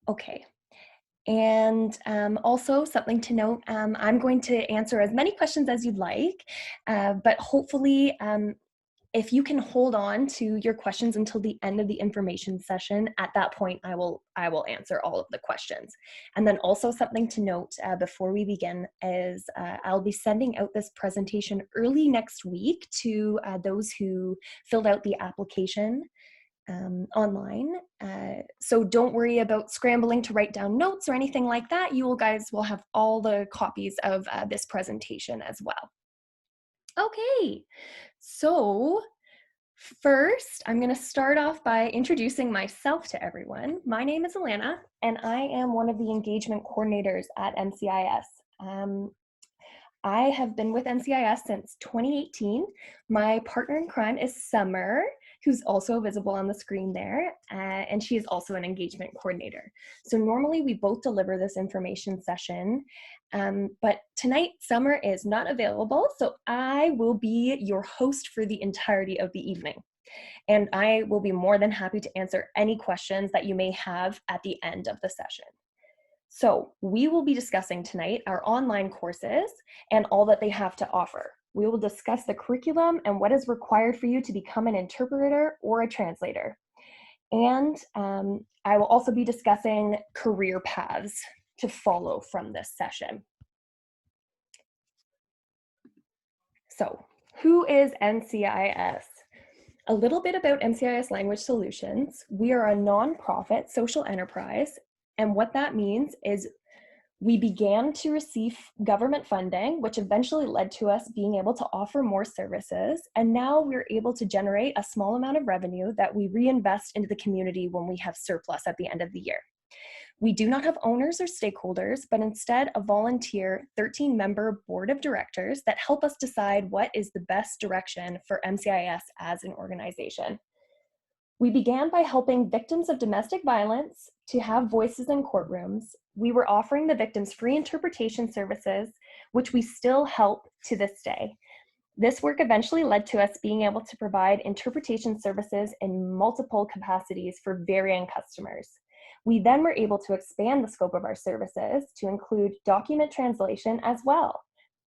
Okay. And also something to note, I'm going to answer as many questions as you'd like, but hopefully if you can hold on to your questions until the end of the information session, at that point I will answer all of the questions. And then also something to note before we begin is I'll be sending out this presentation early next week to those who filled out the application online. So don't worry about scrambling to write down notes or anything like that. You guys will have all the copies of this presentation as well. Okay, so first, I'm going to start off by introducing myself to everyone. My name is Alanna, and I am one of the engagement coordinators at MCIS. I have been with MCIS since 2018. My partner in crime is Summer, who's also visible on the screen there, and she is also an engagement coordinator. So normally we both deliver this information session, but tonight Summer is not available, so I will be your host for the entirety of the evening. And I will be more than happy to answer any questions that you may have at the end of the session. So we will be discussing tonight our online courses and all that they have to offer. We will discuss the curriculum and what is required for you to become an interpreter or a translator. And I will also be discussing career paths to follow from this session. So who is MCIS? A little bit about MCIS Language Solutions. We are a nonprofit social enterprise, and what that means is we began to receive government funding, which eventually led to us being able to offer more services, and now we're able to generate a small amount of revenue that we reinvest into the community when we have surplus at the end of the year. We do not have owners or stakeholders, but instead a volunteer 13-member board of directors that help us decide what is the best direction for MCIS as an organization. We began by helping victims of domestic violence to have voices in courtrooms. We were offering the victims free interpretation services, which we still help to this day. This work eventually led to us being able to provide interpretation services in multiple capacities for varying customers. We then were able to expand the scope of our services to include document translation as well.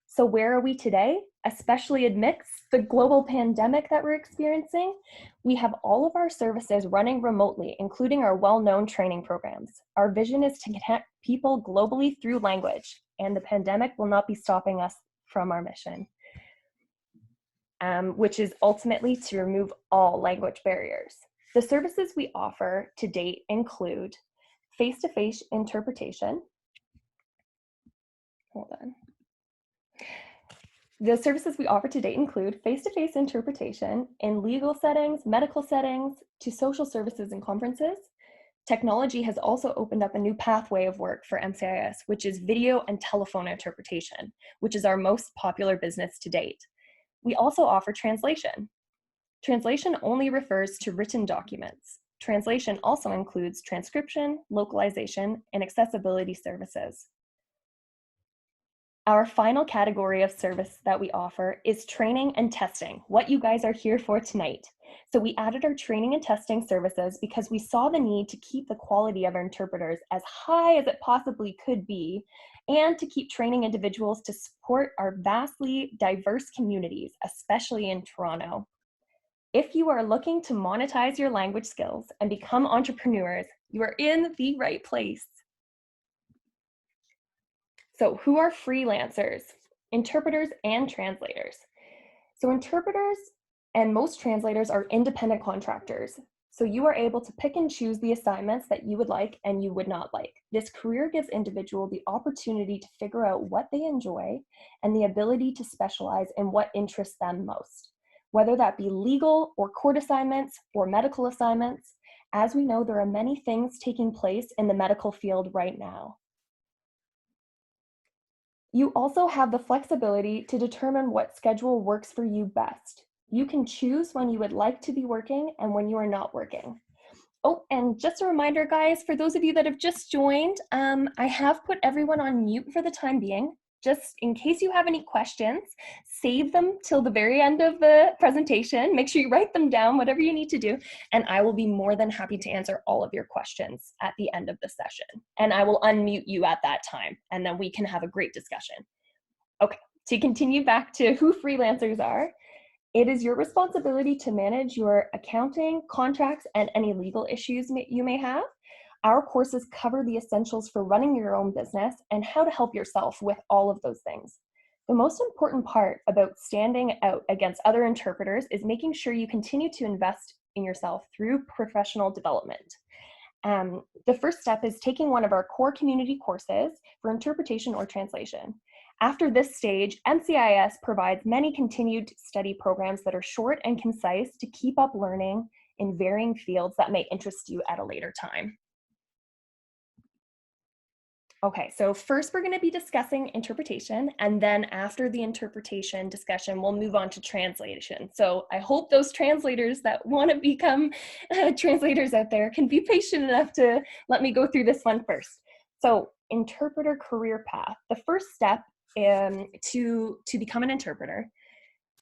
So where are we today? Especially amidst the global pandemic that we're experiencing, we have all of our services running remotely, including our well-known training programs. Our vision is to connect people globally through language, and the pandemic will not be stopping us from our mission, which is ultimately to remove all language barriers. The services we offer to date include face-to-face interpretation. Hold on. The services we offer to date include face-to-face interpretation in legal settings, medical settings, to social services and conferences. Technology has also opened up a new pathway of work for MCIS, which is video and telephone interpretation, which is our most popular business to date. We also offer translation. Translation only refers to written documents. Translation also includes transcription, localization, and accessibility services. Our final category of service that we offer is training and testing, what you guys are here for tonight. So we added our training and testing services because we saw the need to keep the quality of our interpreters as high as it possibly could be, and to keep training individuals to support our vastly diverse communities, especially in Toronto. If you are looking to monetize your language skills and become entrepreneurs, you are in the right place. So who are freelancers? Interpreters and translators. So interpreters and most translators are independent contractors. So you are able to pick and choose the assignments that you would like and you would not like. This career gives individuals the opportunity to figure out what they enjoy and the ability to specialize in what interests them most, whether that be legal or court assignments or medical assignments. As we know, there are many things taking place in the medical field right now. You also have the flexibility to determine what schedule works for you best. You can choose when you would like to be working and when you are not working. Oh, and just a reminder, guys, for those of you that have just joined, I have put everyone on mute for the time being. just in case you have any questions, save them till the very end of the presentation. Make sure you write them down, whatever you need to do, and I will be more than happy to answer all of your questions at the end of the session. And I will unmute you at that time, and then we can have a great discussion. Okay, to continue back to who freelancers are, it is your responsibility to manage your accounting, contracts, and any legal issues you may have. Our courses cover the essentials for running your own business and how to help yourself with all of those things. The most important part about standing out against other interpreters is making sure you continue to invest in yourself through professional development. The first step is taking one of our core community courses for interpretation or translation. After this stage, MCIS provides many continued study programs that are short and concise to keep up learning in varying fields that may interest you at a later time. Okay, so first we're going to be discussing interpretation, and then after the interpretation discussion, we'll move on to translation. So I hope those translators that want to become translators out there can be patient enough to let me go through this one first. So interpreter career path. The first step to become an interpreter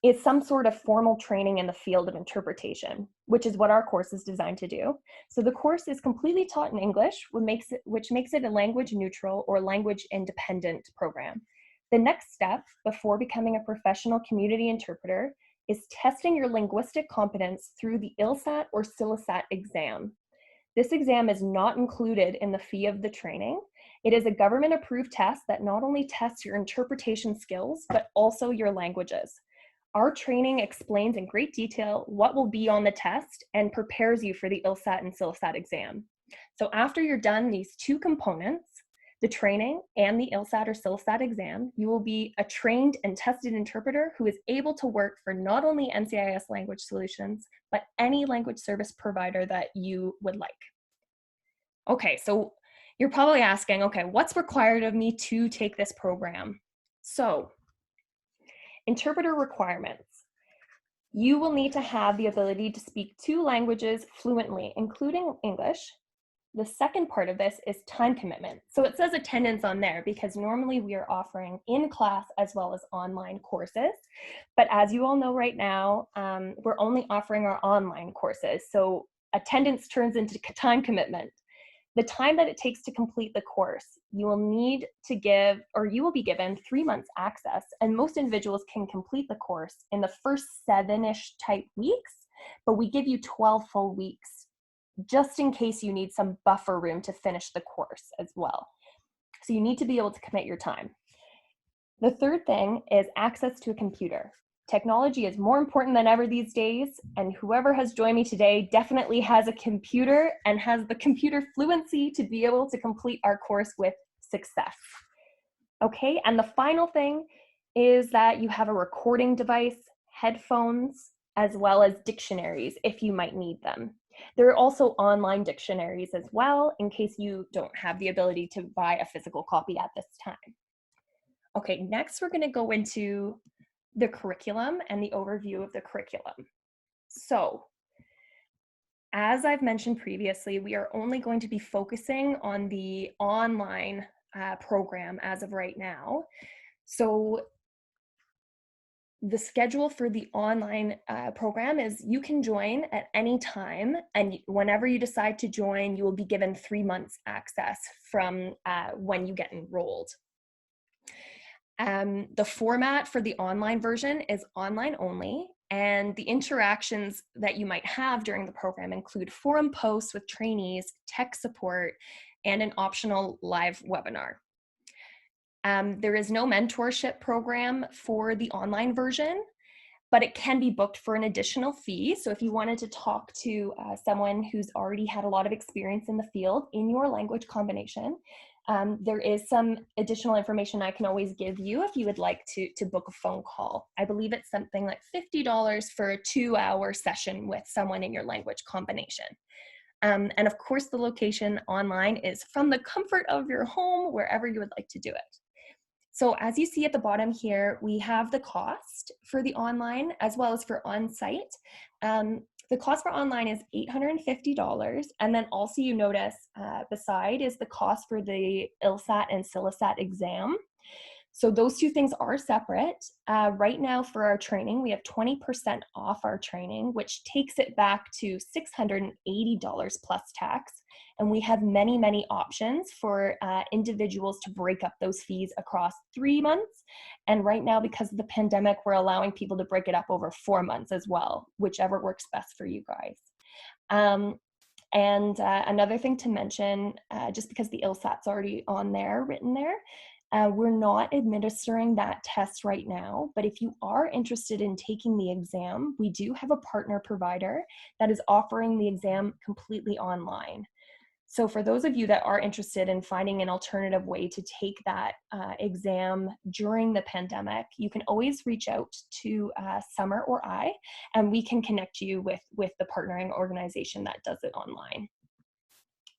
is some sort of formal training in the field of interpretation, which is what our course is designed to do. So the course is completely taught in English, which makes it a language neutral or language independent program. The next step before becoming a professional community interpreter is testing your linguistic competence through the ILSAT or SILISAT exam. This exam is not included in the fee of the training. It is a government-approved test that not only tests your interpretation skills, but also your languages. Our training explains in great detail what will be on the test and prepares you for the ILSAT and SILISAT exam. So after you're done these two components, the training and the ILSAT or SILISAT exam, you will be a trained and tested interpreter who is able to work for not only MCIS Language Solutions, but any language service provider that you would like. Okay, so you're probably asking, okay, what's required of me to take this program? So, interpreter requirements. You will need to have the ability to speak 2 languages fluently, including English. The second part of this is time commitment. So it says attendance on there because normally we are offering in-class as well as online courses. But as you all know right now, we're only offering our online courses. So attendance turns into time commitment. The time that it takes to complete the course, you will need to give, or you will be given 3 months access, and most individuals can complete the course in the first 7-ish type weeks, but we give you 12 full weeks, just in case you need some buffer room to finish the course as well. So you need to be able to commit your time. The third thing is access to a computer. Technology is more important than ever these days, and whoever has joined me today definitely has a computer and has the computer fluency to be able to complete our course with success. Okay, and the final thing is that you have a recording device, headphones, as well as dictionaries if you might need them. There are also online dictionaries as well in case you don't have the ability to buy a physical copy at this time. Okay, next we're going to go into the curriculum and the overview of the curriculum. So, as I've mentioned previously, we are only going to be focusing on the online program as of right now. So, the schedule for the online program is you can join at any time, and whenever you decide to join, you will be given 3 months access from when you get enrolled. The format for the online version is online only, and the interactions that you might have during the program include forum posts with trainees, tech support, and an optional live webinar. There is no mentorship program for the online version, but it can be booked for an additional fee. So if you wanted to talk to someone who's already had a lot of experience in the field in your language combination, there is some additional information I can always give you if you would like to book a phone call. I believe it's something like $50 for a 2-hour session with someone in your language combination. And of course, the location online is from the comfort of your home, wherever you would like to do it. So as you see at the bottom here, we have the cost for the online as well as for on-site. The cost for online is $850, and then also you notice beside is the cost for the ILSAT and SILISAT exam. So those two things are separate. Right now for our training, we have 20% off our training, which takes it back to $680 plus tax. And we have many, many options for individuals to break up those fees across 3 months. And right now, because of the pandemic, we're allowing people to break it up over 4 months as well, whichever works best for you guys. And another thing to mention, just because the LSAT's already on there, written there, we're not administering that test right now, but if you are interested in taking the exam, we do have a partner provider that is offering the exam completely online. So for those of you that are interested in finding an alternative way to take that exam during the pandemic, you can always reach out to Summer or I, and we can connect you with the partnering organization that does it online.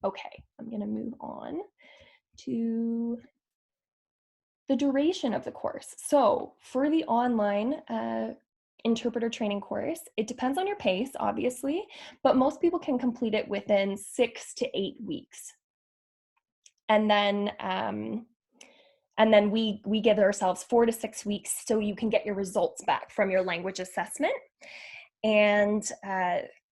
Okay, I'm gonna move on to the duration of the course. So for the online interpreter training course, it depends on your pace, obviously, but most people can complete it within 6 to 8 weeks. And then we give ourselves 4 to 6 weeks so you can get your results back from your language assessment. And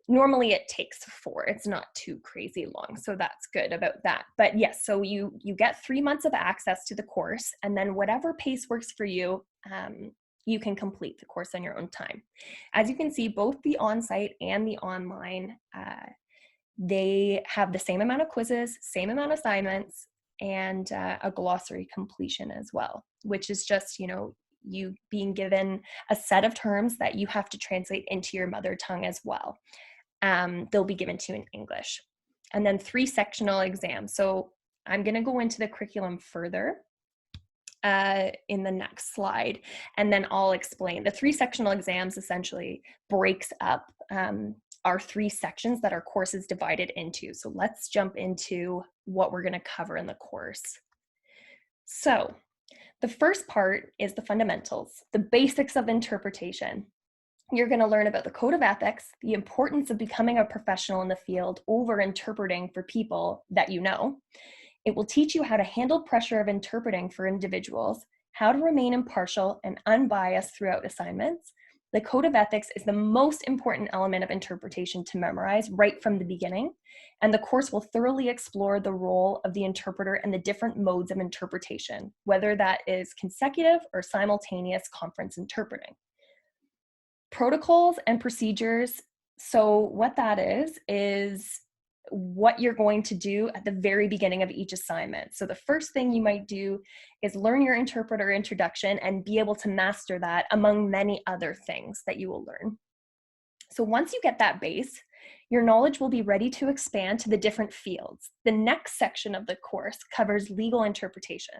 normally it takes 4. It's not too crazy long, so that's good about that. But yes, so you get 3 months of access to the course, and then whatever pace works for you, you can complete the course on your own time. As you can see, both the on-site and the online, they have the same amount of quizzes, same amount of assignments, and a glossary completion as well, which is just, you being given a set of terms that you have to translate into your mother tongue as well. They'll be given to you in English. And then 3 sectional exams. So I'm going to go into the curriculum further in the next slide, and then I'll explain. The 3 sectional exams essentially breaks up our 3 sections that our course is divided into. So let's jump into what we're going to cover in the course. So the first part is the fundamentals, the basics of interpretation. You're going to learn about the code of ethics, the importance of becoming a professional in the field over interpreting for people that you know. It will teach you how to handle pressure of interpreting for individuals, how to remain impartial and unbiased throughout assignments. The code of ethics is the most important element of interpretation to memorize right from the beginning, and the course will thoroughly explore the role of the interpreter and the different modes of interpretation, whether that is consecutive or simultaneous conference interpreting. Protocols and procedures. So what that is what you're going to do at the very beginning of each assignment. So the first thing you might do is learn your interpreter introduction and be able to master that among many other things that you will learn. So once you get that base, your knowledge will be ready to expand to the different fields. The next section of the course covers legal interpretation.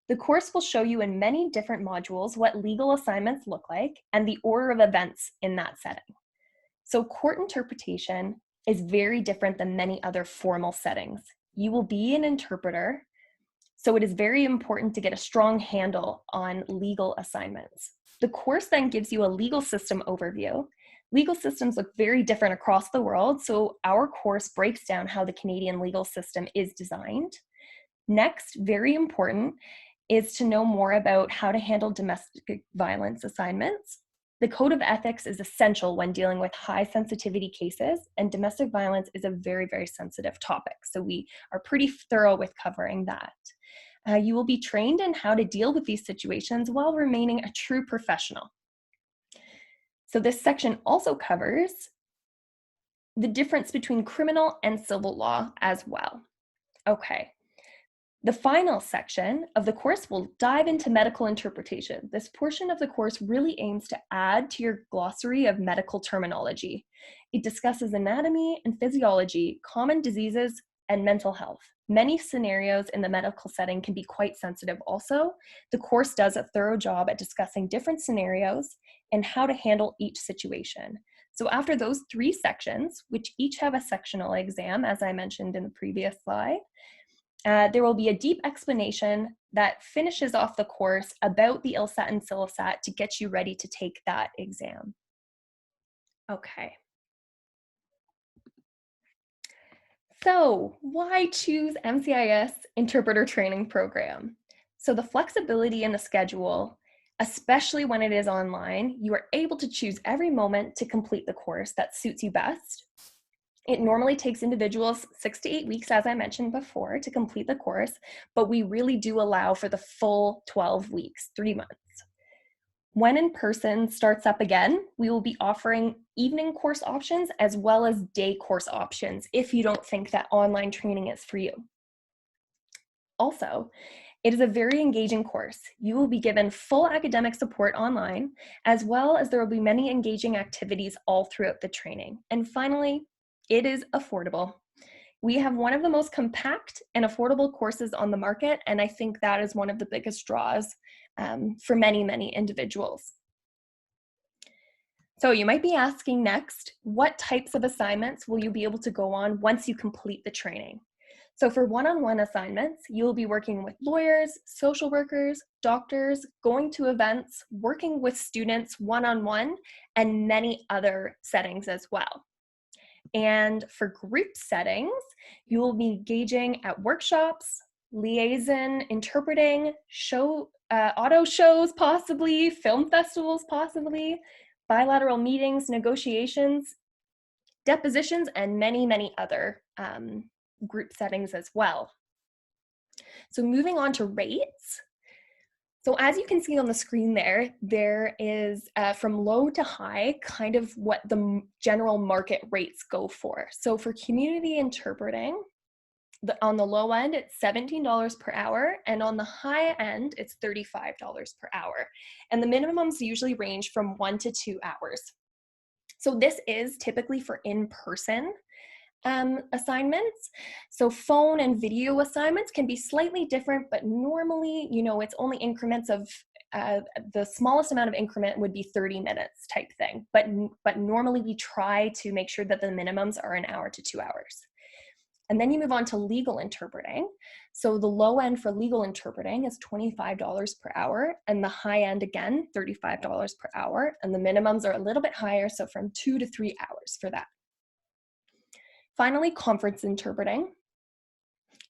The course will show you in many different modules what legal assignments look like and the order of events in that setting. So court interpretation is very different than many other formal settings. You will be an interpreter, so it is very important to get a strong handle on legal assignments. The course then gives you a legal system overview. Legal systems look very different across the world, so our course breaks down how the Canadian legal system is designed. Next, very important, is to know more about how to handle domestic violence assignments. The code of ethics is essential when dealing with high sensitivity cases, and domestic violence is a very, very sensitive topic. So we are pretty thorough with covering that. You will be trained in how to deal with these situations while remaining a true professional. So this section also covers the difference between criminal and civil law as well. Okay. The final section of the course will dive into medical interpretation. This portion of the course really aims to add to your glossary of medical terminology. It discusses anatomy and physiology, common diseases, and mental health. Many scenarios in the medical setting can be quite sensitive also. The course does a thorough job at discussing different scenarios and how to handle each situation. So after those 3 sections, which each have a sectional exam, as I mentioned in the previous slide, there will be a deep explanation that finishes off the course about the LSAT and SILSAT to get you ready to take that exam. Okay. So why choose MCIS Interpreter Training Program? So the flexibility in the schedule, especially when it is online, you are able to choose every moment to complete the course that suits you best. It normally takes individuals 6 to 8 weeks, as I mentioned before, to complete the course, but we really do allow for the full 12 weeks, 3 months. When in-person starts up again, we will be offering evening course options as well as day course options if you don't think that online training is for you. Also, it is a very engaging course. You will be given full academic support online, as well as there will be many engaging activities all throughout the training. And finally, it is affordable. We have one of the most compact and affordable courses on the market, and I think that is one of the biggest draws for many, many individuals. So you might be asking next, what types of assignments will you be able to go on once you complete the training? So for one-on-one assignments, you will be working with lawyers, social workers, doctors, going to events, working with students one-on-one, and many other settings as well. And for group settings, you will be engaging at workshops, liaison interpreting, auto shows possibly, film festivals possibly, bilateral meetings, negotiations, depositions, and many, many other group settings as well. So moving on to rates. So as you can see on the screen there is from low to high kind of what the general market rates go for. So for community interpreting, on the low end, it's $17 per hour, and on the high end, it's $35 per hour. And the minimums usually range from 1 to 2 hours. So this is typically for in-person assignments. So phone and video assignments can be slightly different, but normally, it's only increments of, the smallest amount of increment would be 30 minutes type thing. But normally we try to make sure that the minimums are an hour to 2 hours. And then you move on to legal interpreting. So the low end for legal interpreting is $25 per hour, and the high end, again, $35 per hour. And the minimums are a little bit higher, so from 2 to 3 hours for that. Finally, conference interpreting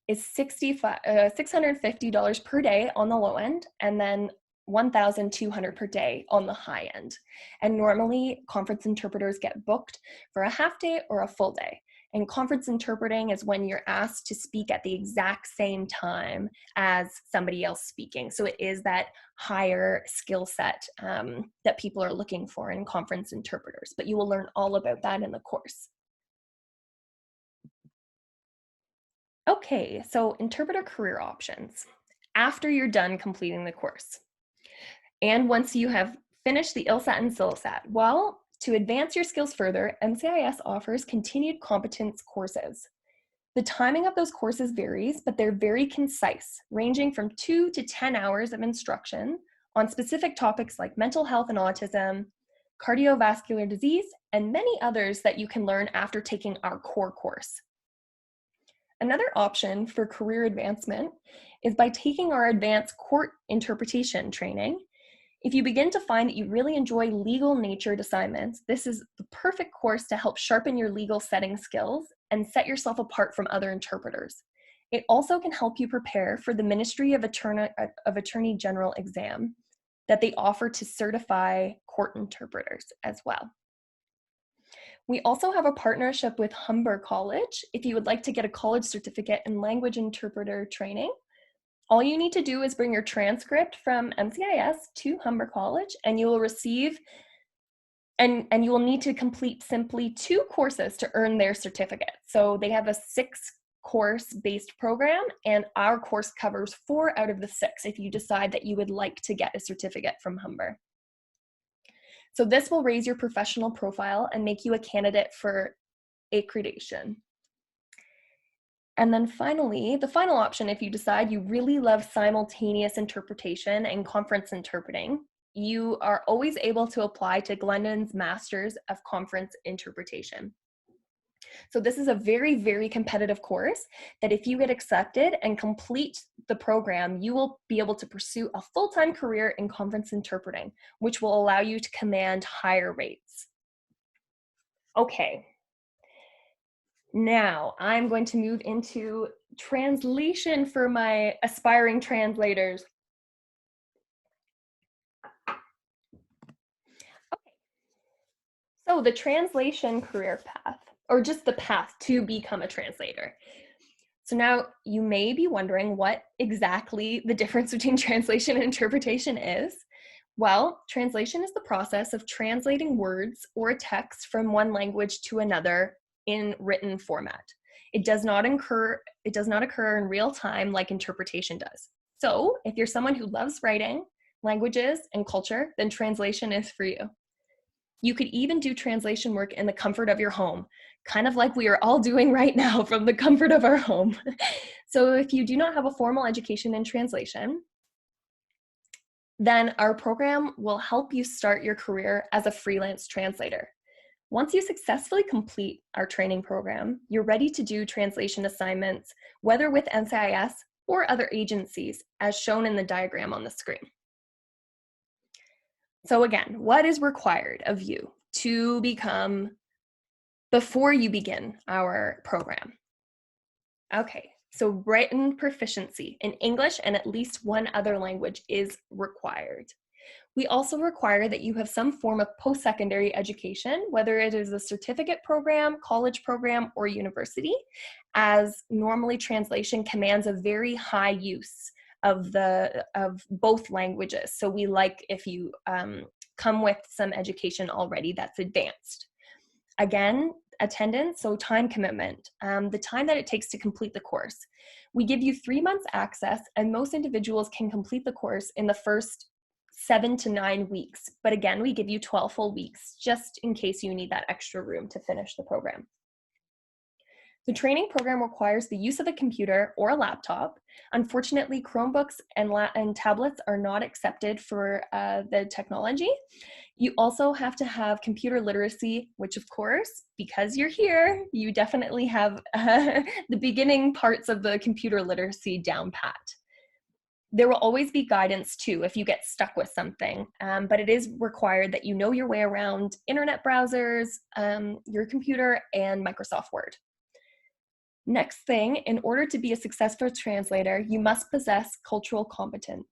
is $650 per day on the low end, and then $1,200 per day on the high end. And normally, conference interpreters get booked for a half day or a full day. And conference interpreting is when you're asked to speak at the exact same time as somebody else speaking. So it is that higher skill set that people are looking for in conference interpreters. But you will learn all about that in the course. Okay, so interpreter career options after you're done completing the course. And once you have finished the ILSAT and CILSAT, well, to advance your skills further, MCIS offers continued competence courses. The timing of those courses varies, but they're very concise, ranging from 2 to 10 hours of instruction on specific topics like mental health and autism, cardiovascular disease, and many others that you can learn after taking our core course. Another option for career advancement is by taking our advanced court interpretation training. If you begin to find that you really enjoy legal natured assignments, this is the perfect course to help sharpen your legal setting skills and set yourself apart from other interpreters. It also can help you prepare for the Ministry of Attorney General exam that they offer to certify court interpreters as well. We also have a partnership with Humber College. If you would like to get a college certificate in language interpreter training, all you need to do is bring your transcript from MCIS to Humber College, and you will receive, and you will need to complete simply 2 courses to earn their certificate. So they have a 6-course-based program, and our course covers 4 out of the 6 if you decide that you would like to get a certificate from Humber. So this will raise your professional profile and make you a candidate for accreditation. And then finally, the final option, if you decide you really love simultaneous interpretation and conference interpreting, you are always able to apply to Glendon's Masters of Conference Interpretation. So this is a very, very competitive course that if you get accepted and complete the program, you will be able to pursue a full-time career in conference interpreting, which will allow you to command higher rates. Okay. Now I'm going to move into translation for my aspiring translators. Oh, the translation career path, or just the path to become a translator. So now you may be wondering what exactly the difference between translation and interpretation is. Well, translation is the process of translating words or text from one language to another in written format. It does not occur in real time like interpretation does. So, if you're someone who loves writing, languages, and culture, then translation is for you. You could even do translation work in the comfort of your home, kind of like we are all doing right now from the comfort of our home. So if you do not have a formal education in translation, then our program will help you start your career as a freelance translator. Once you successfully complete our training program, you're ready to do translation assignments, whether with MCIS or other agencies, as shown in the diagram on the screen. So again, what is required of you to become before you begin our program? Okay, so written proficiency in English and at least one other language is required. We also require that you have some form of post-secondary education, whether it is a certificate program, college program, or university, as normally translation commands a very high use of both languages. So we like if you come with some education already that's advanced. Again, attendance, so time commitment, the time that it takes to complete the course. We give you 3 months access, and most individuals can complete the course in the first 7 to 9 weeks. But again, we give you 12 full weeks, just in case you need that extra room to finish the program. The training program requires the use of a computer or a laptop. Unfortunately, Chromebooks and tablets are not accepted for the technology. You also have to have computer literacy, which of course, because you're here, you definitely have the beginning parts of the computer literacy down pat. There will always be guidance too if you get stuck with something, but it is required that you know your way around internet browsers, your computer, and Microsoft Word. Next thing, in order to be a successful translator, you must possess cultural competence.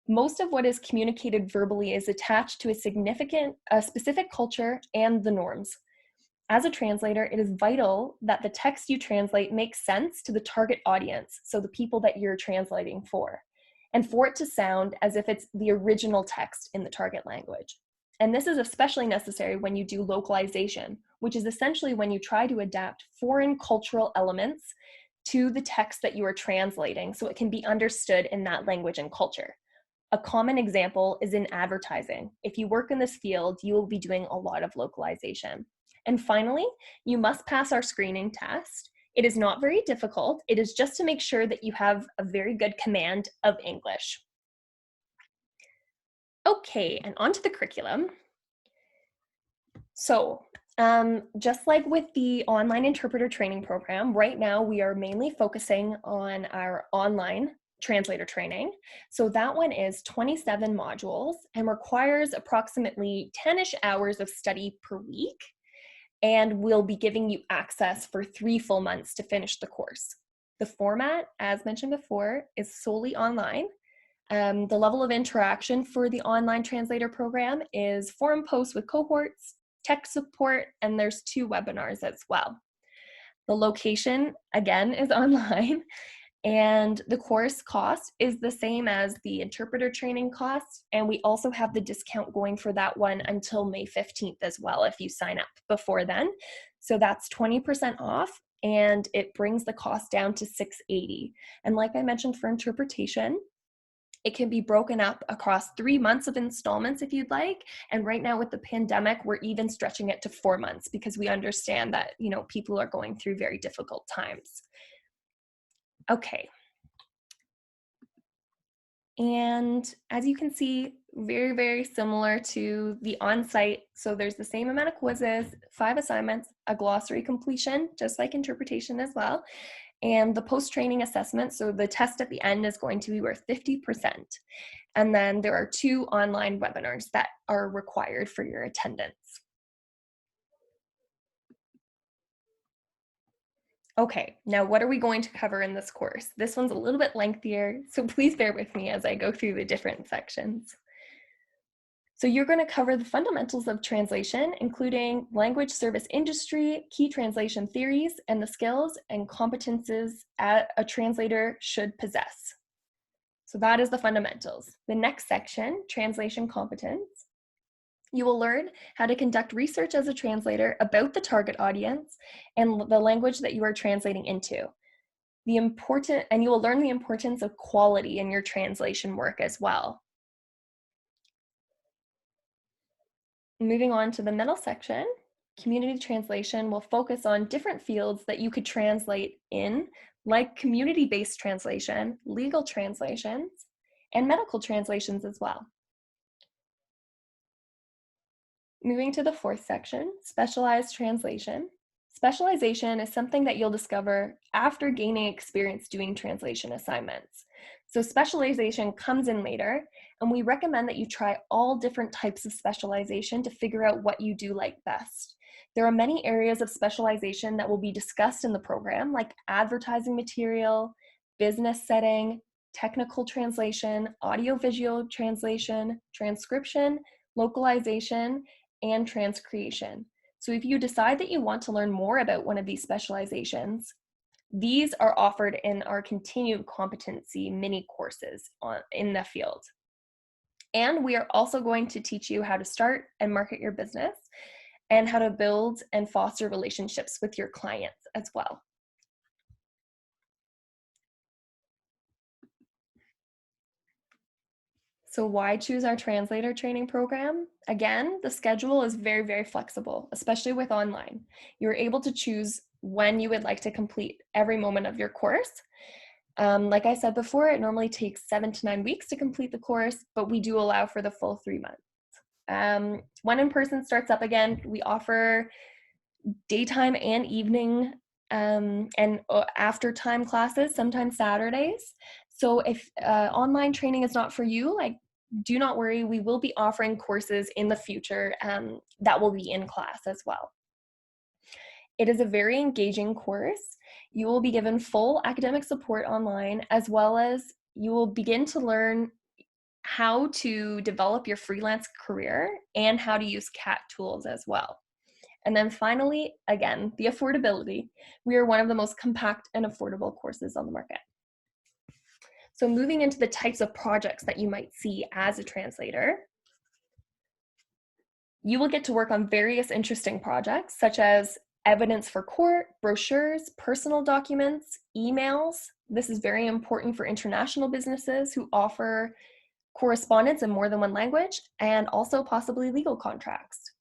Most of what is communicated verbally is attached to a specific culture and the norms. As a translator, it is vital that the text you translate makes sense to the target audience, so the people that you're translating for, and for it to sound as if it's the original text in the target language. And this is especially necessary when you do localization, which is essentially when you try to adapt foreign cultural elements to the text that you are translating so it can be understood in that language and culture. A common example is in advertising. If you work in this field, you will be doing a lot of localization. And finally, you must pass our screening test. It is not very difficult. It is just to make sure that you have a very good command of English. Okay, and on to the curriculum. So, just like with the online interpreter training program, right now we are mainly focusing on our online translator training. So that one is 27 modules and requires approximately 10-ish hours of study per week. And we'll be giving you access for 3 full months to finish the course. The format, as mentioned before, is solely online. The level of interaction for the online translator program is forum posts with cohorts, tech support, and there's 2 webinars as well. The location, again, is online, and the course cost is the same as the interpreter training cost, and we also have the discount going for that one until May 15th as well if you sign up before then. So that's 20% off, and it brings the cost down to $680. And like I mentioned for interpretation, it can be broken up across 3 months of installments if you'd like. And right now with the pandemic, we're even stretching it to 4 months because we understand that, people are going through very difficult times. Okay. And as you can see, very, very similar to the on-site. So there's the same amount of quizzes, 5 assignments, a glossary completion, just like interpretation as well. And the post-training assessment, so the test at the end is going to be worth 50%. And then there are 2 online webinars that are required for your attendance. Okay, now what are we going to cover in this course? This one's a little bit lengthier, so please bear with me as I go through the different sections. So you're going to cover the fundamentals of translation, including language service industry, key translation theories, and the skills and competences a translator should possess. So that is the fundamentals. The next section, translation competence. You will learn how to conduct research as a translator about the target audience and the language that you are translating into. And you will learn the importance of quality in your translation work as well. Moving on to the middle section, community translation will focus on different fields that you could translate in, like community-based translation, legal translations, and medical translations as well. Moving to the fourth section, specialized translation. Specialization is something that you'll discover after gaining experience doing translation assignments. So specialization comes in later, and we recommend that you try all different types of specialization to figure out what you do like best. There are many areas of specialization that will be discussed in the program, like advertising material, business setting, technical translation, audiovisual translation, transcription, localization, and transcreation. So if you decide that you want to learn more about one of these specializations, these are offered in our continued competency mini courses in the field. And we are also going to teach you how to start and market your business and how to build and foster relationships with your clients as well. So why choose our translator training program? Again, the schedule is very, very flexible, especially with online. You're able to choose when you would like to complete every moment of your course. Like I said before, it normally takes 7 to 9 weeks to complete the course, but we do allow for the full 3 months. When in-person starts up again, we offer daytime and evening and after time classes, sometimes Saturdays. So if online training is not for you, do not worry, we will be offering courses in the future that will be in class as well. It is a very engaging course. You will be given full academic support online, as well as you will begin to learn how to develop your freelance career and how to use CAT tools as well. And then finally, again, the affordability. We are one of the most compact and affordable courses on the market. So moving into the types of projects that you might see as a translator, you will get to work on various interesting projects such as evidence for court, brochures, personal documents, emails. This is very important for international businesses who offer correspondence in more than one language, and also possibly legal contracts.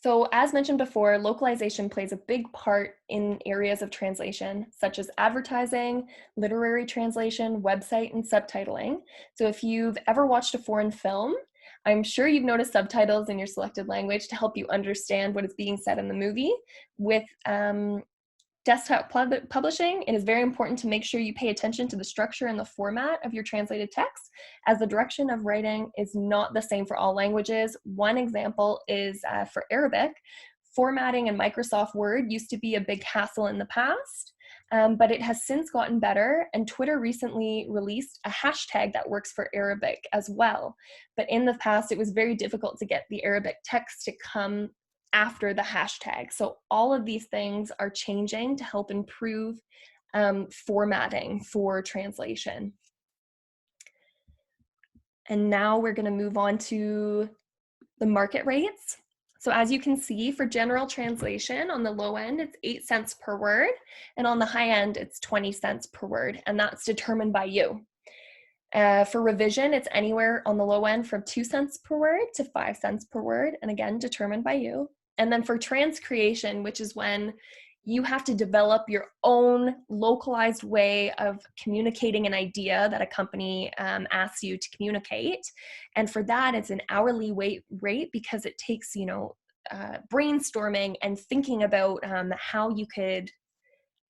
So as mentioned before, localization plays a big part in areas of translation, such as advertising, literary translation, website, and subtitling. So if you've ever watched a foreign film, I'm sure you've noticed subtitles in your selected language to help you understand what is being said in the movie. With desktop publishing, it is very important to make sure you pay attention to the structure and the format of your translated text, as the direction of writing is not the same for all languages. One example is for Arabic. Formatting in Microsoft Word used to be a big hassle in the past, but it has since gotten better, and Twitter recently released a hashtag that works for Arabic as well. But in the past, it was very difficult to get the Arabic text to come after the hashtag. So all of these things are changing to help improve formatting for translation. And now we're going to move on to the market rates. So as you can see, for general translation, on the low end, it's 8 cents per word, and on the high end, it's 20 cents per word, and that's determined by you. For revision, it's anywhere on the low end from 2 cents per word to 5 cents per word, and again, determined by you. And then for transcreation, which is when you have to develop your own localized way of communicating an idea that a company asks you to communicate. And for that, it's an hourly rate because it takes, brainstorming and thinking about how you could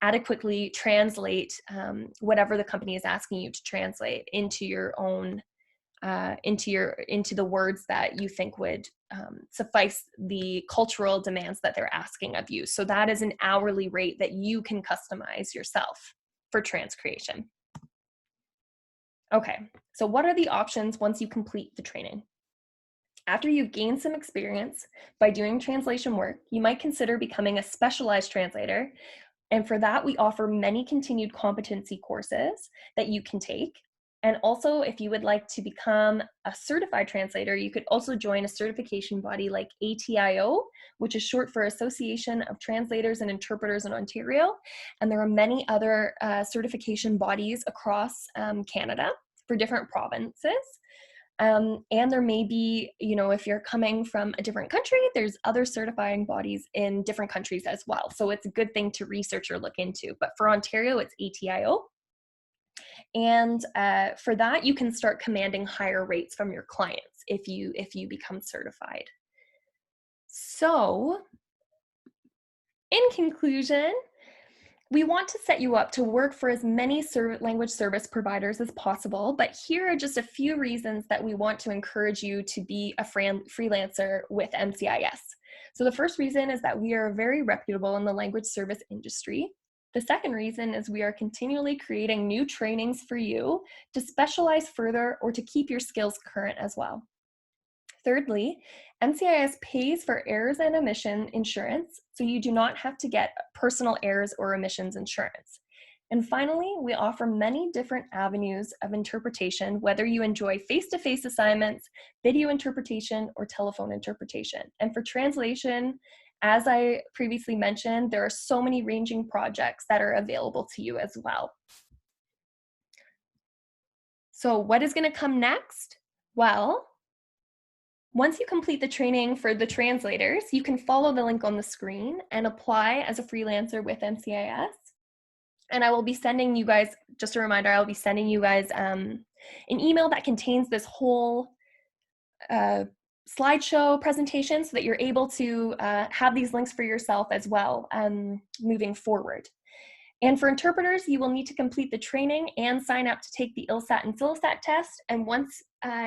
adequately translate whatever the company is asking you to translate into your own into the words that you think would suffice the cultural demands that they're asking of you. So that is an hourly rate that you can customize yourself for transcreation. Okay, so what are the options once you complete the training? After you've gained some experience by doing translation work, you might consider becoming a specialized translator. And for that, we offer many continued competency courses that you can take. And also, if you would like to become a certified translator, you could also join a certification body like ATIO, which is short for Association of Translators and Interpreters in Ontario. And there are many other certification bodies across Canada for different provinces. And there may be, if you're coming from a different country, there's other certifying bodies in different countries as well. So it's a good thing to research or look into. But for Ontario, it's ATIO. And for that, you can start commanding higher rates from your clients if you become certified. So in conclusion, we want to set you up to work for as many language service providers as possible, but here are just a few reasons that we want to encourage you to be a freelancer with MCIS. So the first reason is that we are very reputable in the language service industry. The second reason is we are continually creating new trainings for you to specialize further or to keep your skills current as well. Thirdly, MCIS pays for errors and omission insurance, so you do not have to get personal errors or omissions insurance. And finally, we offer many different avenues of interpretation, whether you enjoy face-to-face assignments, video interpretation, or telephone interpretation. And for translation, as I previously mentioned, there are so many ranging projects that are available to you as well. So what is going to come next? Well, once you complete the training for the translators, you can follow the link on the screen and apply as a freelancer with MCIS. And I will be sending you guys, just a reminder, I'll be sending you guys an email that contains this whole slideshow presentation so that you're able to have these links for yourself as well moving forward. And for interpreters, you will need to complete the training and sign up to take the ILSAT and SILSAT test. And once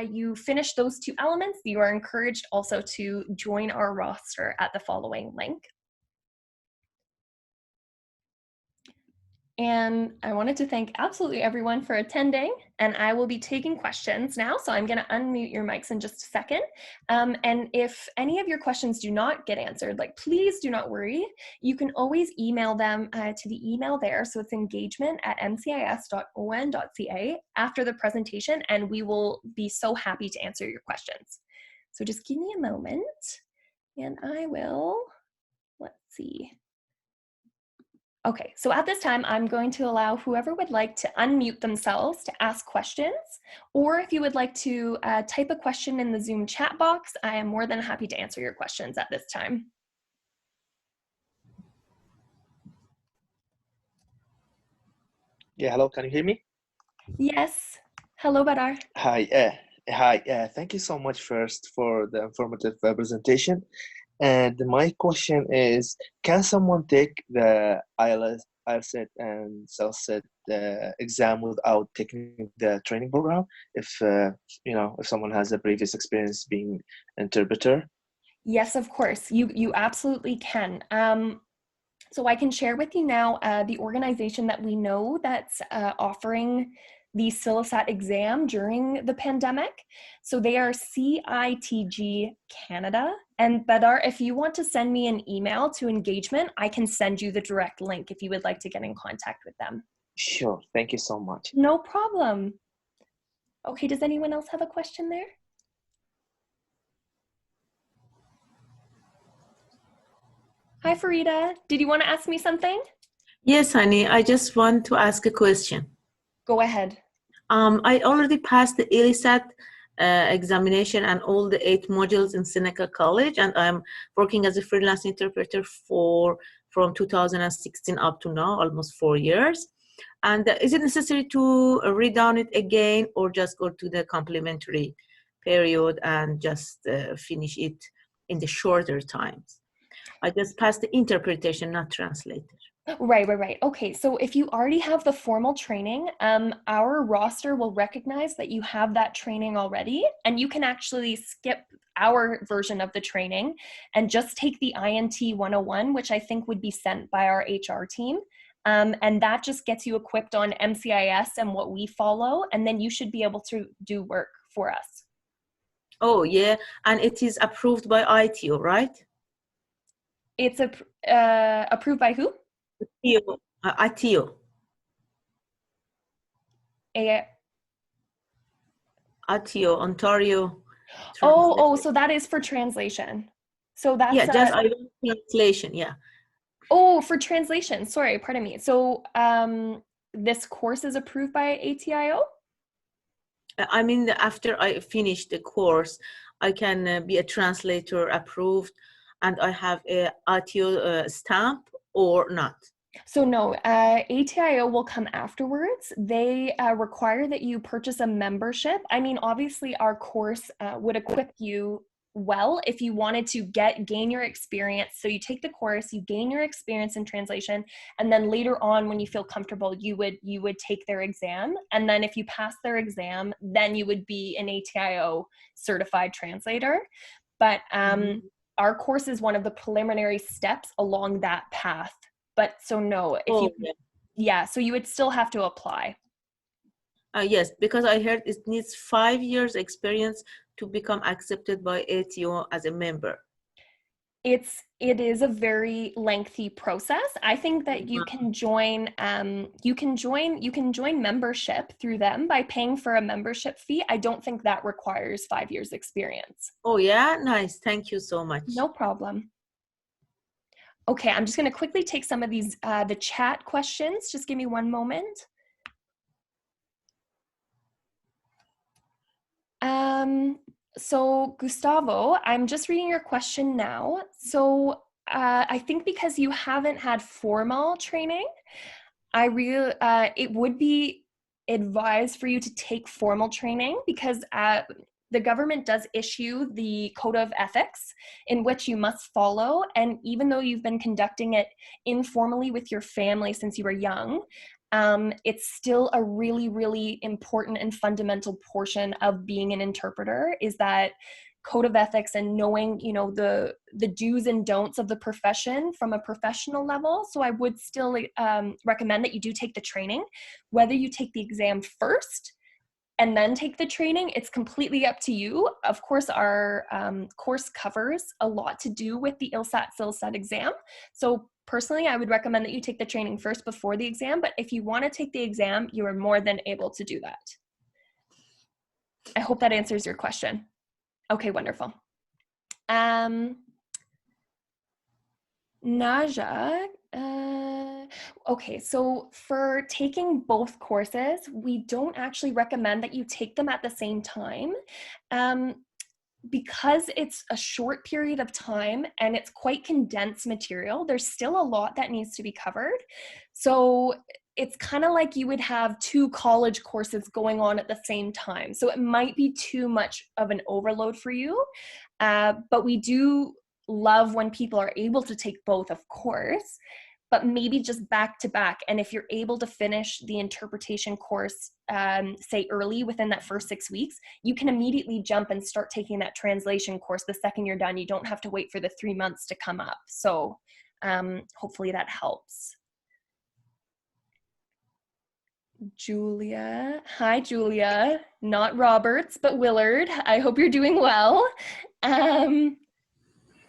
you finish those two elements, you are encouraged also to join our roster at the following link. And I wanted to thank absolutely everyone for attending, and I will be taking questions now. So I'm going to unmute your mics in just a second. And if any of your questions do not get answered, please do not worry. You can always email them to the email there. So it's engagement@mcis.on.ca after the presentation, and we will be so happy to answer your questions. So just give me a moment, and I will, let's see. Okay, so at this time, I'm going to allow whoever would like to unmute themselves to ask questions, or if you would like to type a question in the Zoom chat box, I am more than happy to answer your questions at this time. Yeah, hello, can you hear me? Yes. Hello, Badar. Hi, thank you so much first for the informative presentation. And my question is, can someone take the IELTS and SELSAT exam without taking the training program if someone has a previous experience being interpreter? Yes, of course. You absolutely can. So I can share with you now the organization that we know that's offering the SILSAT exam during the pandemic. So they are CITG Canada. And Badar, if you want to send me an email to engagement, I can send you the direct link if you would like to get in contact with them. Sure, thank you so much. No problem. Okay, does anyone else have a question there? Hi, Farida. Did you want to ask me something? Yes, honey. I just want to ask a question. Go ahead. I already passed the ILSAT examination and all the 8 modules in Seneca College, and I'm working as a freelance interpreter from 2016 up to now, almost 4 years. And is it necessary to read on it again, or just go to the complementary period and just finish it in the shorter times? I just passed the interpretation, not translator. Right. Okay, so if you already have the formal training, our roster will recognize that you have that training already, and you can actually skip our version of the training and just take the INT 101, which I think would be sent by our HR team. And that just gets you equipped on MCIS and what we follow, and then you should be able to do work for us. Oh, yeah. And it is approved by ITO, right? It's approved by who? ITO. ITO, Ontario. Oh, so that is for translation. So that's yeah, just I want translation. Yeah. Oh, for translation. Sorry, pardon me. So this course is approved by ATIO? I mean, after I finish the course, I can be a translator approved, and I have a ITO stamp or not. So no, ATIO will come afterwards. They require that you purchase a membership. I mean, obviously our course would equip you well if you wanted to gain your experience. So you take the course, you gain your experience in translation, and then later on when you feel comfortable, you would take their exam. And then if you pass their exam, then you would be an ATIO certified translator. But our course is one of the preliminary steps along that path. But so no, if so you would still have to apply. Yes, because I heard it needs 5 years experience to become accepted by ATO as a member. It is a very lengthy process. I think that you can join membership through them by paying for a membership fee. I don't think that requires 5 years experience. Oh yeah, nice. Thank you so much. No problem. Okay, I'm just going to quickly take some of these, the chat questions. Just give me one moment. So Gustavo, I'm just reading your question now. So I think because you haven't had formal training, it would be advised for you to take formal training because the government does issue the code of ethics in which you must follow. And even though you've been conducting it informally with your family since you were young, it's still a really, really important and fundamental portion of being an interpreter is that code of ethics and knowing, you know, the do's and don'ts of the profession from a professional level. So I would still recommend that you do take the training. Whether you take the exam first and then take the training, it's completely up to you. Of course, our course covers a lot to do with the ILSAT SILSAT exam. So personally, I would recommend that you take the training first before the exam, but if you want to take the exam, you are more than able to do that. I hope that answers your question. Okay, wonderful. Naja, okay, so for taking both courses, we don't actually recommend that you take them at the same time. Because it's a short period of time and it's quite condensed material, there's still a lot that needs to be covered. So it's kind of like you would have 2 college courses going on at the same time. So it might be too much of an overload for you, but we do love when people are able to take both, of course, but maybe just back to back. And if you're able to finish the interpretation course, say early within that first 6 weeks, you can immediately jump and start taking that translation course the second you're done. You don't have to wait for the 3 months to come up. So hopefully that helps. Julia, hi Julia, not Roberts, but Willard. I hope you're doing well.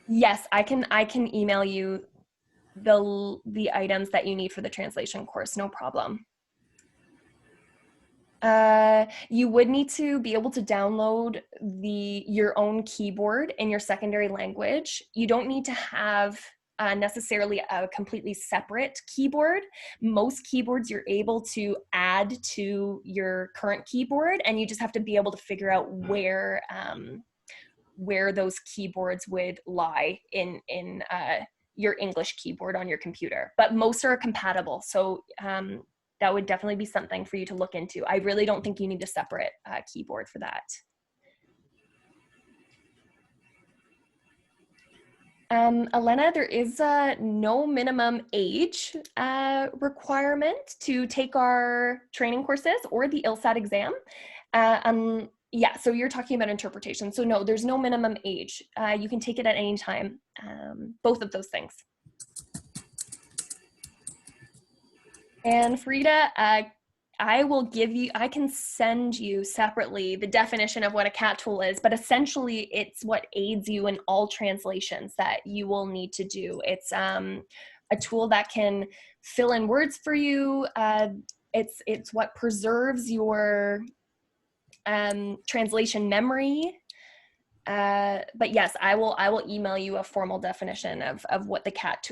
Yes, I can email you the items that you need for the translation course, no problem. You would need to be able to download your own keyboard in your secondary language. You don't need to have necessarily a completely separate keyboard. Most keyboards you're able to add to your current keyboard, and you just have to be able to figure out where those keyboards would lie in your English keyboard on your computer. But most are compatible, so that would definitely be something for you to look into. I really don't think you need a separate keyboard for that. Alanna, there is no minimum age requirement to take our training courses or the ILSAT exam. Yeah, so you're talking about interpretation. So no, there's no minimum age. You can take it at any time, both of those things. And Frida, I can send you separately the definition of what a CAT tool is, but essentially it's what aids you in all translations that you will need to do. It's a tool that can fill in words for you. It's what preserves your translation memory. But yes, I will email you a formal definition of what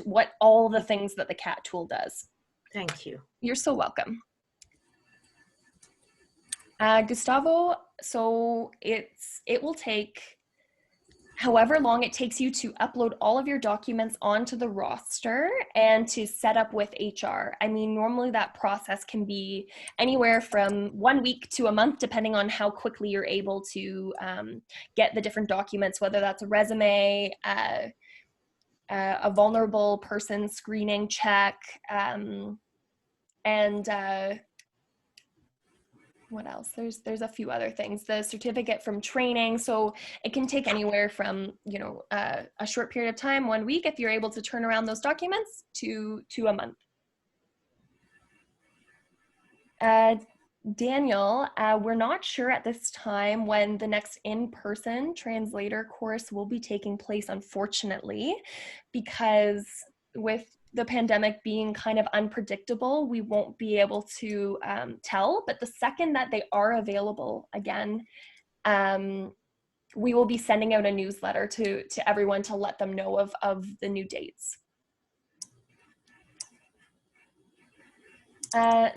what all the things that the CAT tool does. Thank you. You're so welcome. Gustavo, so it will take however long it takes you to upload all of your documents onto the roster and to set up with HR. I mean, normally that process can be anywhere from 1 week to a month, depending on how quickly you're able to get the different documents, whether that's a resume, a vulnerable person screening check, and what else? There's a few other things. The certificate from training. So it can take anywhere from, you know, a short period of time, 1 week, if you're able to turn around those documents, to a month. Daniel, we're not sure at this time when the next in-person translator course will be taking place, unfortunately, because with the pandemic being kind of unpredictable, we won't be able to tell. But the second that they are available again, we will be sending out a newsletter to everyone to let them know of the new dates.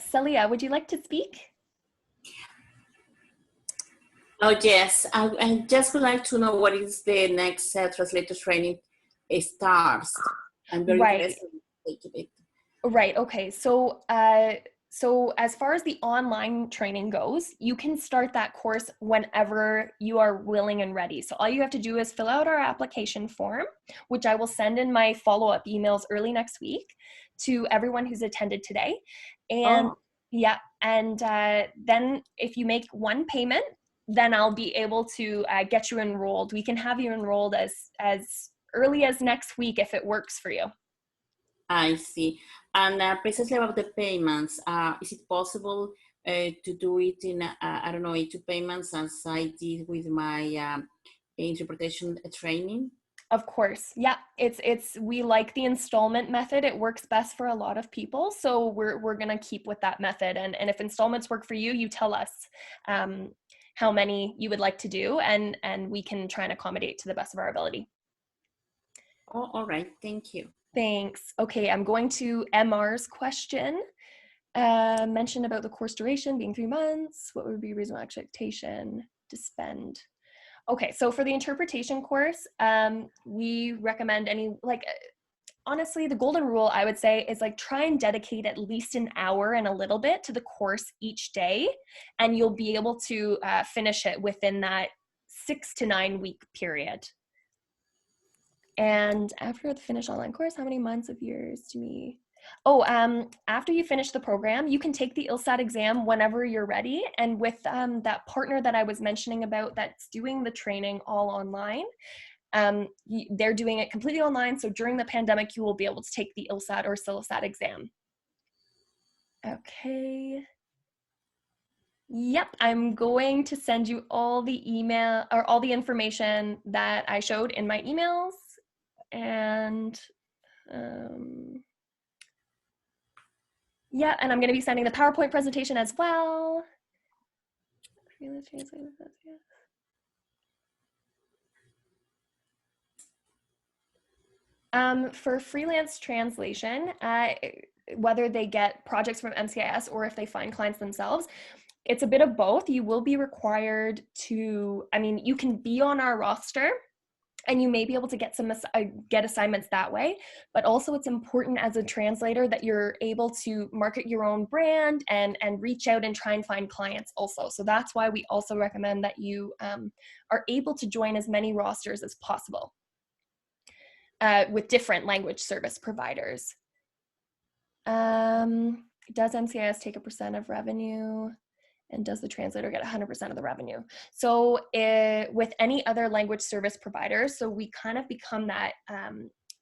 Celia, would you like to speak? Oh, yes. I just would like to know what is the next translator training starts. I'm very interested in taking it. Right. Okay. So, so as far as the online training goes, you can start that course whenever you are willing and ready. So all you have to do is fill out our application form, which I will send in my follow-up emails early next week to everyone who's attended today. And yeah, and then if you make one payment, then I'll be able to get you enrolled. We can have you enrolled as early as next week if it works for you. I see. And precisely about the payments, is it possible to do it in, I don't know, 2 payments as I did with my interpretation training? Of course. Yeah, we like the installment method. It works best for a lot of people. So we're going to keep with that method. And if installments work for you, you tell us how many you would like to do, and we can try and accommodate to the best of our ability. Oh, all right. Thank you. Thanks. Okay, I'm going to MR's question. Mentioned about the course duration being 3 months. What would be a reasonable expectation to spend? Okay, so for the interpretation course, we recommend honestly, the golden rule I would say is try and dedicate at least an hour and a little bit to the course each day, and you'll be able to finish it within that 6 to 9 week period. And after the finished online course, how many months of years do we? After you finish the program, you can take the ILSAT exam whenever you're ready. And with that partner that I was mentioning about that's doing the training all online, they're doing it completely online. So during the pandemic, you will be able to take the ILSAT or CILSAT exam. Okay. Yep, I'm going to send you all the email or all the information that I showed in my emails. And yeah, and I'm going to be sending the PowerPoint presentation as well. For freelance translation, whether they get projects from MCIS or if they find clients themselves, it's a bit of both. You will be required to, you can be on our roster and you may be able to get get assignments that way, but also it's important as a translator that you're able to market your own brand and reach out and try and find clients also. So that's why we also recommend that you are able to join as many rosters as possible with different language service providers. Does MCIS take a % of revenue? And does the translator get 100% of the revenue? So with any other language service provider, so we kind of become that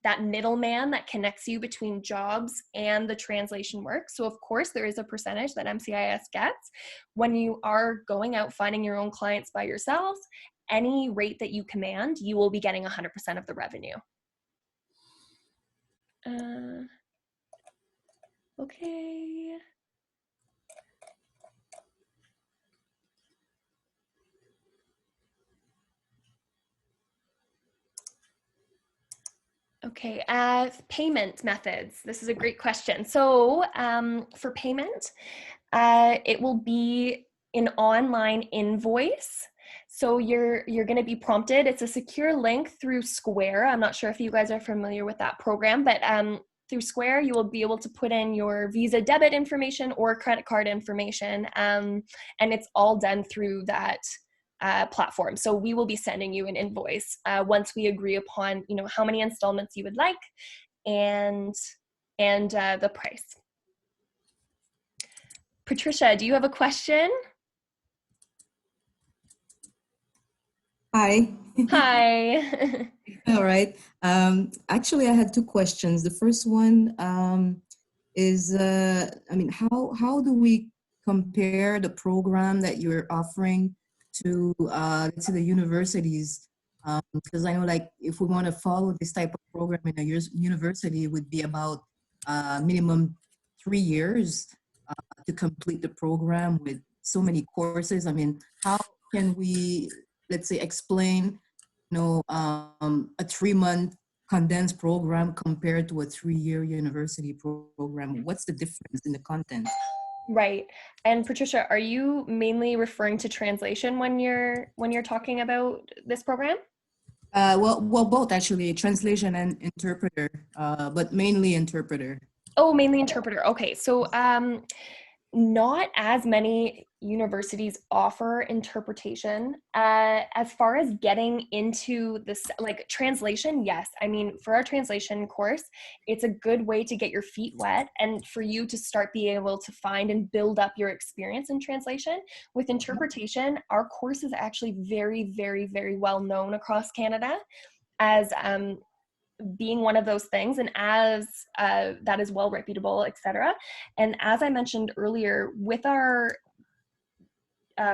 that middleman that connects you between jobs and the translation work. So of course there is a percentage that MCIS gets. When you are going out finding your own clients by yourselves, any rate that you command, you will be getting 100% of the revenue. Okay. Okay, payment methods. This is a great question. So for payment, it will be an online invoice. So you're going to be prompted. It's a secure link through Square. I'm not sure if you guys are familiar with that program, but through Square, you will be able to put in your Visa debit information or credit card information, and it's all done through that platform. So we will be sending you an invoice once we agree upon, how many installments you would like and the price. Patricia, do you have a question? Hi. Hi. All right. Actually, I had two questions. The first one is, how do we compare the program that you're offering to the universities? Because I know, like, if we want to follow this type of program in a university, it would be about minimum 3 years to complete the program with so many courses. I mean, how can we, let's say, explain, a 3-month condensed program compared to a 3-year university program? What's the difference in the content? Right. And Patricia, are you mainly referring to translation when you're talking about this program? Well, both actually, translation and interpreter, but mainly interpreter. Oh, mainly interpreter. Okay. So not as many universities offer interpretation. As far as getting into this, like translation, yes. I mean, for our translation course, it's a good way to get your feet wet and for you to start being able to find and build up your experience in translation. With interpretation, our course is actually very, very, very well known across Canada as being one of those things, and as that is well reputable, etc. And as I mentioned earlier, with our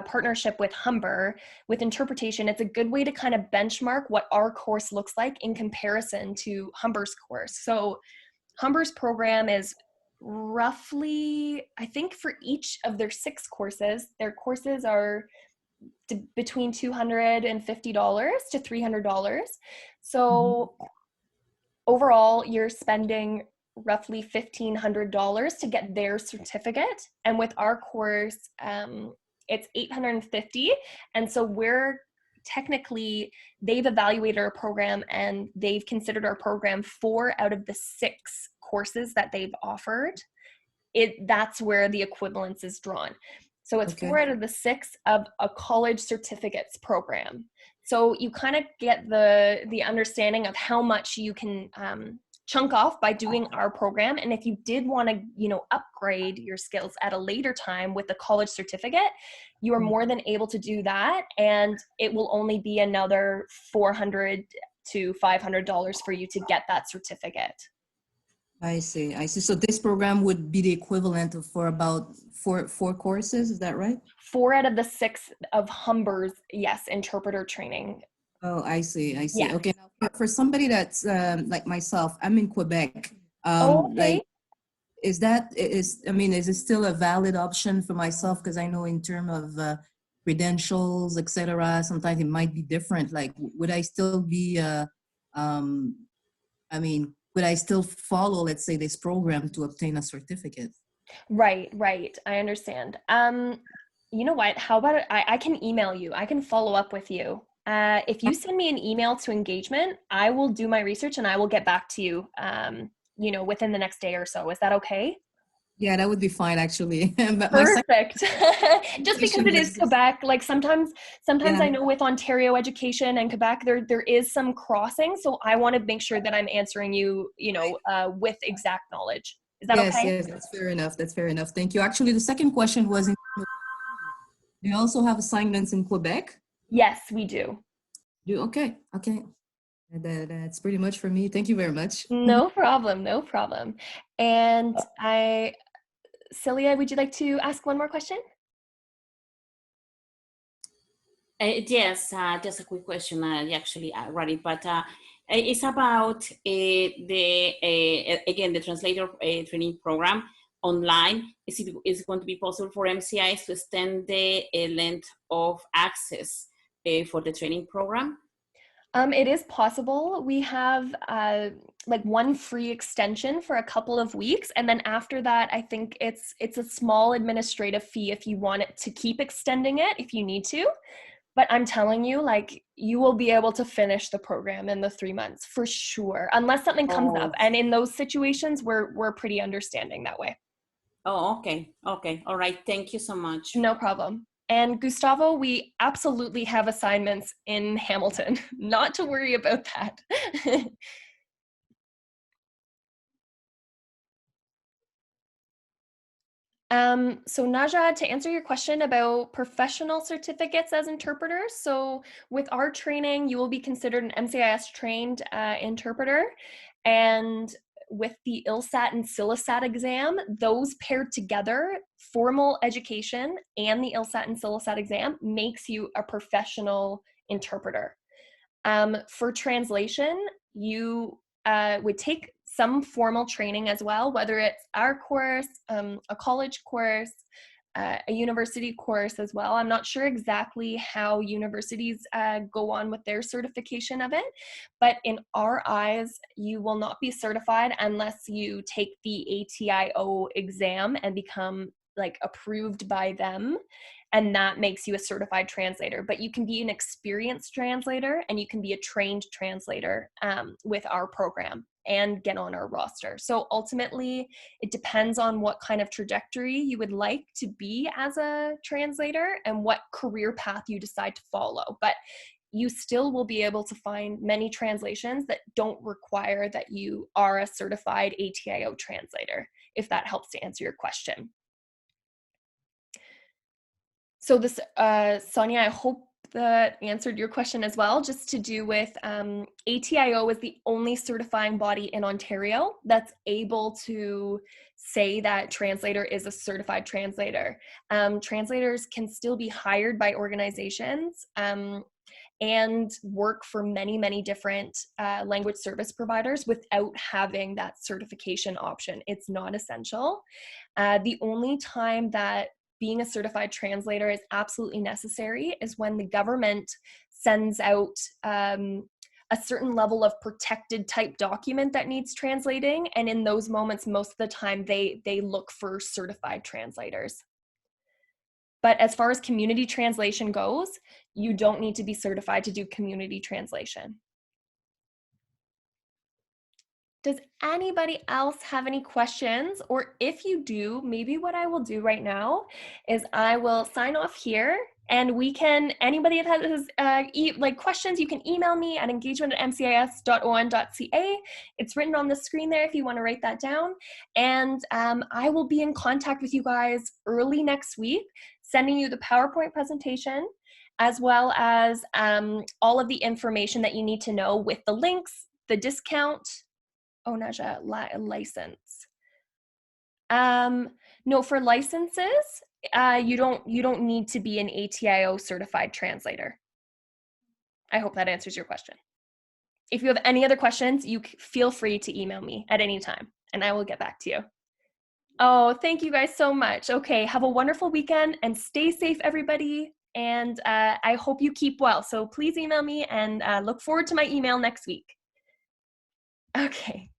partnership with Humber, with interpretation, it's a good way to kind of benchmark what our course looks like in comparison to Humber's course. So Humber's program is roughly, I think for each of their 6 courses, their courses are between $250 to $300. So overall, you're spending roughly $1,500 to get their certificate. And with our course, it's $850. And so they've evaluated our program and they've considered our program 4 out of the 6 courses that they've offered. That's where the equivalence is drawn. So it's okay. 4 out of the 6 of a college certificates program. So you kind of get the understanding of how much you can chunk off by doing our program. And if you did want to, upgrade your skills at a later time with the college certificate, you are more than able to do that. And it will only be another $400 to $500 for you to get that certificate. I see. So this program would be the equivalent of for about four courses. Is that right? 4 out of the 6 of Humber's, yes, interpreter training. Oh, I see. Yes. Okay. Now, for somebody that's like myself, I'm in Quebec. Okay. Like, is it still a valid option for myself? Because I know in terms of credentials, etc., sometimes it might be different. Like, would I still be, would I still follow, let's say, this program to obtain a certificate? Right. I understand. You know what? How about I can email you. I can follow up with you. If you send me an email to engagement, I will do my research and I will get back to you, within the next day or so. Is that okay? Yeah, that would be fine, actually. But perfect. Just because it is Quebec, like sometimes I know with Ontario education and Quebec, there is some crossing. So I want to make sure that I'm answering you, with exact knowledge. Is that okay? Yes, that's fair enough. Thank you. Actually, the second question was, do you also have assignments in Quebec? Yes, we do. Okay. That's pretty much for me. Thank you very much. No problem, no problem. And Celia, would you like to ask one more question? Yes, just a quick question. I actually wrote it, but it's about again the translator training program online. Is it going to be possible for MCIS to extend the length of access for the training program? It is possible. We have like one free extension for a couple of weeks, and then after that, I think it's a small administrative fee if you want it to keep extending it if you need to. But I'm telling you, like, you will be able to finish the program in the 3 months for sure, unless something comes up. And in those situations, we're pretty understanding that way. Oh, okay. Okay. All right. Thank you so much. No problem. And Gustavo, we absolutely have assignments in Hamilton. Not to worry about that. So Naja, to answer your question about professional certificates as interpreters, so with our training, you will be considered an MCIS trained interpreter, and with the ILSAT and CILISAT exam, those paired together, formal education and the ILSAT and CILISAT exam makes you a professional interpreter. For translation, you would take some formal training as well, whether it's our course, a college course, a university course as well. I'm not sure exactly how universities go on with their certification of it, but in our eyes, you will not be certified unless you take the ATIO exam and become like approved by them, and that makes you a certified translator. But you can be an experienced translator and you can be a trained translator with our program and get on our roster. So ultimately, it depends on what kind of trajectory you would like to be as a translator and what career path you decide to follow. But you still will be able to find many translations that don't require that you are a certified ATIO translator, if that helps to answer your question. So this, Sonia, I hope that answered your question as well, just to do with ATIO is the only certifying body in Ontario that's able to say that translator is a certified translator. Translators can still be hired by organizations and work for many, many different language service providers without having that certification option. It's not essential. The only time that being a certified translator is absolutely necessary is when the government sends out a certain level of protected type document that needs translating. And in those moments, most of the time, they look for certified translators. But as far as community translation goes, you don't need to be certified to do community translation. Does anybody else have any questions? Or if you do, maybe what I will do right now is I will sign off here, and we can, anybody that has like questions, you can email me at engagement@mcis.on.ca. It's written on the screen there if you want to write that down. And I will be in contact with you guys early next week, sending you the PowerPoint presentation, as well as all of the information that you need to know with the links, the discount. Oh, Naja, license. No, for licenses, you don't need to be an ATIO certified translator. I hope that answers your question. If you have any other questions, you feel free to email me at any time, and I will get back to you. Oh, thank you guys so much. Okay, have a wonderful weekend and stay safe, everybody. And I hope you keep well. So please email me, and look forward to my email next week. Okay.